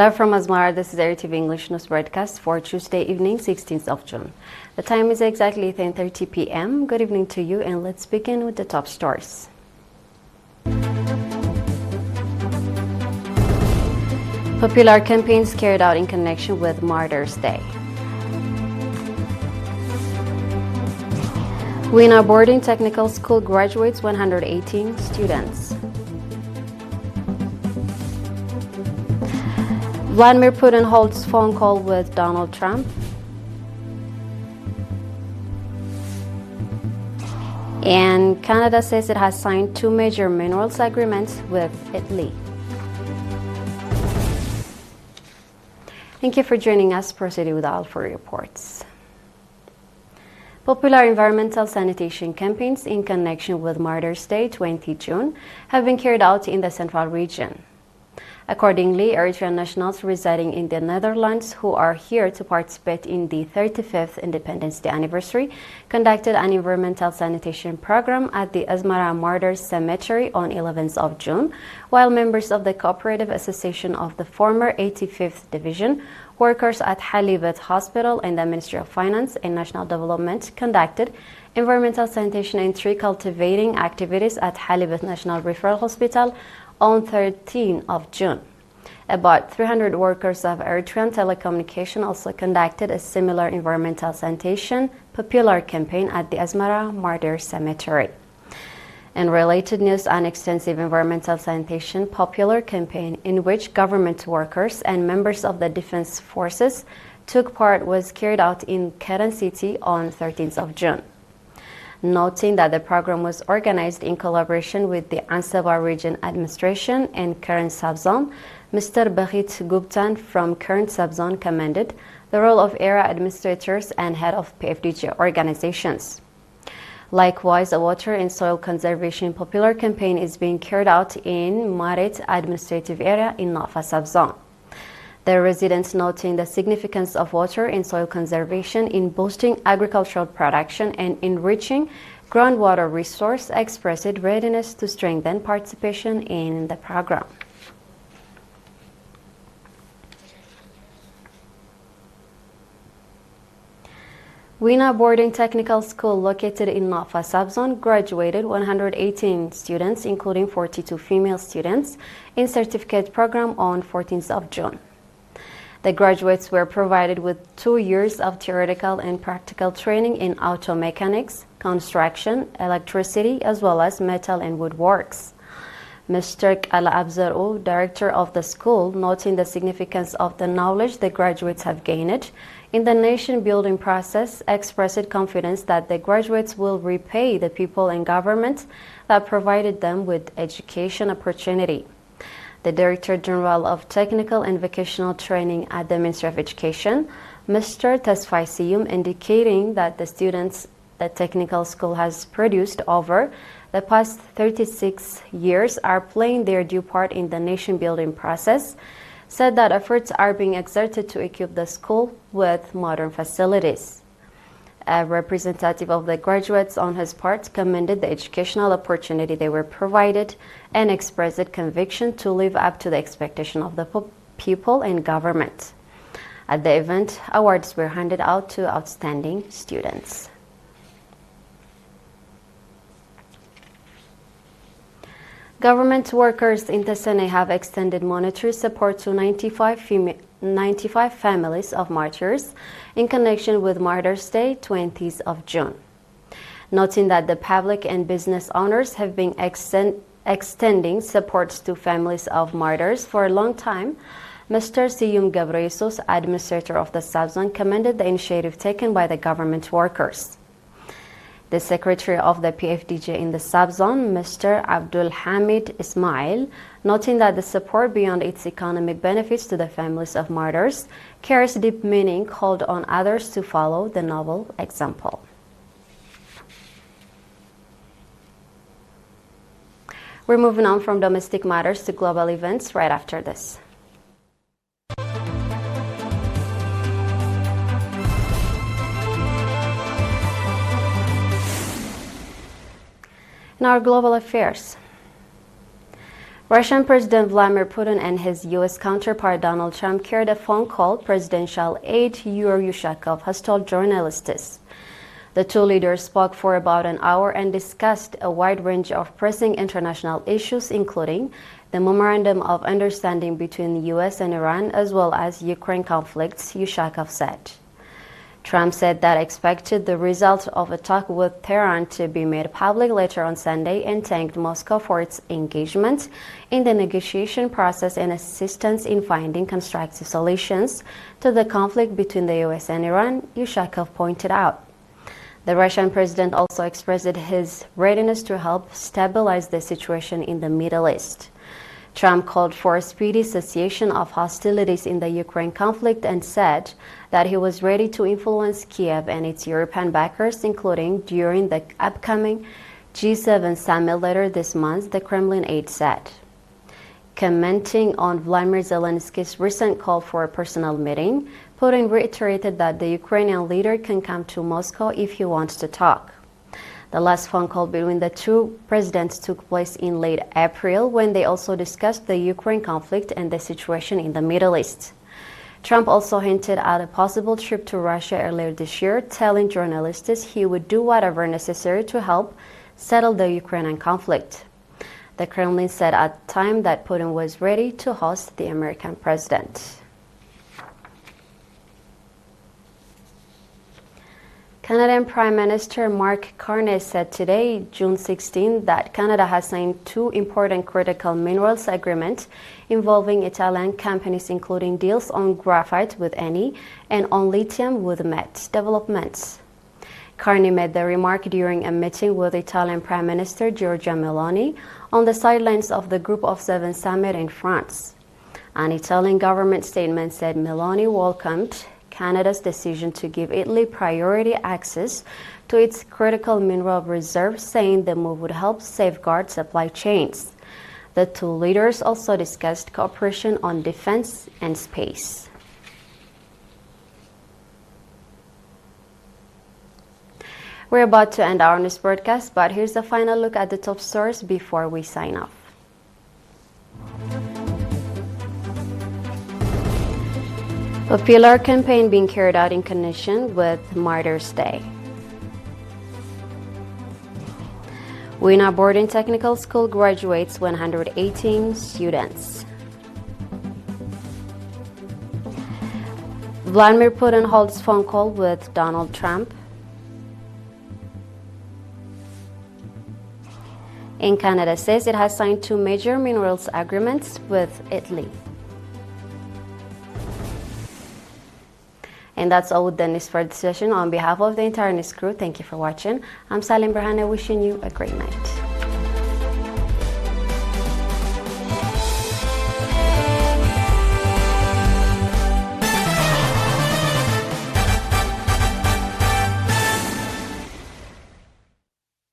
Live from Asmara, this is ERi-TV English News broadcast for Tuesday evening, 16th of June. The time is exactly 10:30 p.m. Good evening to you, and let's begin with the top stories. Popular campaigns carried out in connection with Martyrs' Day. Wina Boarding Technical School graduates 118 students. Vladimir Putin holds phone call with Donald Trump. And Canada says it has signed 2 major minerals agreements with Italy. Thank you for joining us. Proceeding with all for reports. Popular environmental sanitation campaigns in connection with Martyrs' Day 20 June have been carried out in the central region. Accordingly, Eritrean nationals residing in the Netherlands who are here to participate in the 35th Independence Day anniversary conducted an environmental sanitation program at the Asmara Martyrs Cemetery on 11th of June, while members of the Cooperative Association of the former 85th Division, workers at Halibut Hospital and the Ministry of Finance and National Development conducted environmental sanitation and tree cultivating activities at Halibut National Referral Hospital on 13th of June. About 300 workers of Eritrean Telecommunication also conducted a similar environmental sanitation popular campaign at the Asmara Martyrs Cemetery. In related news, an extensive environmental sanitation popular campaign in which government workers and members of the defense forces took part was carried out in Keren City on 13th of June. Noting that the program was organized in collaboration with the Ansaba Region Administration and Keren Subzone, Mr. Bahit Guptan from Keren Subzone commended the role of ERA administrators and head of PFDJ organizations. Likewise, a water and soil conservation popular campaign is being carried out in Maret administrative area in Nafa Subzone. The residents noting the significance of water and soil conservation in boosting agricultural production and enriching groundwater resource expressed readiness to strengthen participation in the program. Wina Boarding Technical School located in Nafa Subzone graduated 118 students, including 42 female students, in certificate program on 14th of June. The graduates were provided with 2 years of theoretical and practical training in auto mechanics, construction, electricity, as well as metal and woodworks. Mr. Kala Abzaru, director of the school, noting the significance of the knowledge the graduates have gained in the nation-building process, expressed confidence that the graduates will repay the people and government that provided them with education opportunity. The Director General of Technical and Vocational Training at the Ministry of Education, Mr. Tasfai Siyum, indicating that the students the technical school has produced over the past 36 years are playing their due part in the nation-building process, said that efforts are being exerted to equip the school with modern facilities. A representative of the graduates on his part commended the educational opportunity they were provided and expressed conviction to live up to the expectation of the people and government. At the event, awards were handed out to outstanding students. Government workers in Tesene have extended monetary support to 95 families of martyrs in connection with Martyrs' Day 20th of June. Noting that the public and business owners have been extending supports to families of martyrs for a long time, Mr. Siyum Gabreyesus, administrator of the subzone, commended the initiative taken by the government workers. The secretary of the PFDJ in the subzone, Mr. Abdul Hamid Ismail, noting that the support beyond its economic benefits to the families of martyrs carries deep meaning, called on others to follow the noble example. We're moving on from domestic matters to global events right after this. In our global affairs, Russian President Vladimir Putin and his U.S. counterpart Donald Trump carried a phone call presidential aide Yuri Ushakov has told journalists. The two leaders spoke for about an hour and discussed a wide range of pressing international issues, including the Memorandum of Understanding between the U.S. and Iran, as well as Ukraine conflicts, Ushakov said. Trump said that expected the result of a talk with Tehran to be made public later on Sunday and thanked Moscow for its engagement in the negotiation process and assistance in finding constructive solutions to the conflict between the U.S. and Iran, Ushakov pointed out. The Russian president also expressed his readiness to help stabilize the situation in the Middle East. Trump called for a speedy cessation of hostilities in the Ukraine conflict and said that he was ready to influence Kiev and its European backers, including during the upcoming G7 summit later this month, the Kremlin aide said. Commenting on Vladimir Zelensky's recent call for a personal meeting, Putin reiterated that the Ukrainian leader can come to Moscow if he wants to talk. The last phone call between the two presidents took place in late April, when they also discussed the Ukraine conflict and the situation in the Middle East. Trump also hinted at a possible trip to Russia earlier this year, telling journalists he would do whatever necessary to help settle the Ukrainian conflict. The Kremlin said at the time that Putin was ready to host the American president. Canadian Prime Minister Mark Carney said today, June 16, that Canada has signed two important critical minerals agreements involving Italian companies, including deals on graphite with ENI and on lithium with MET developments. Carney made the remark during a meeting with Italian Prime Minister Giorgia Meloni on the sidelines of the Group of Seven summit in France. An Italian government statement said Meloni welcomed Canada's decision to give Italy priority access to its critical mineral reserves, saying the move would help safeguard supply chains. The two leaders also discussed cooperation on defense and space. We're about to end our news broadcast, but here's a final look at the top stories before we sign off. Popular campaign being carried out in connection with Martyrs' Day. Winner Boarding Technical School graduates 118 students. Vladimir Putin holds phone call with Donald Trump. And Canada says it has signed two major minerals agreements with Italy. And that's all with the news for this session. On behalf of the entire news crew, thank you for watching. I'm Salim Berhane, wishing you a great night.